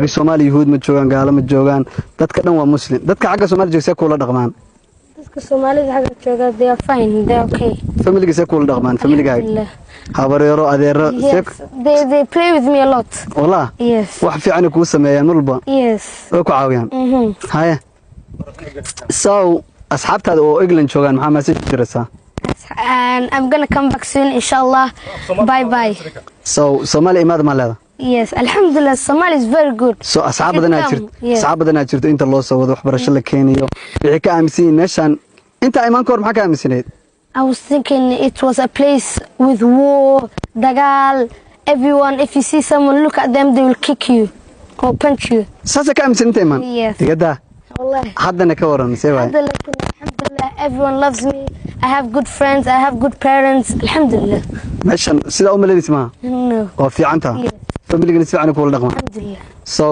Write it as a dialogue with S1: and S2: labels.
S1: Soomaali yahuud ma joogan gaalo ma joogan dadka dhan waa muslim dadka xagga Soomaali joogsa kula dhaqmaan
S2: dadka Soomaalida xagga jooga they are fine they are okay
S1: family se kula dhaqmaan family gaaga habareero adeero
S2: they play with me a lot
S1: wala
S2: yes
S1: wax fiican ku sameeyaan walba
S2: yes
S1: oo ku caawiyaan haya so asxaabtaada oo England joogan maxaa message diraysaa
S2: and I'm going to come back soon inshallah bye bye
S1: so Somali imaad ma leedahay
S2: yes alhamdulillah Somali is very good
S1: so asxaabadana jirto inta loo soo wado waxbarasho la keeniyo wixii ka aaminsan meeshan inta iman koor maxaa ka aaminsaneed
S2: I was thinking it was a place with war dagal everyone if you see someone look at them they will kick you or punch you
S1: sasa ka aaminsan inta iman tigada
S2: wallahi
S1: haddana ka waran seebay
S2: alhamdulillah everyone loves me I have good friends I have good parents alhamdulillah
S1: meeshan sida u maleedis ma
S2: no
S1: oo fiicanta family-ga si fiican ku wada dhaqma
S2: alhamdulillah
S1: so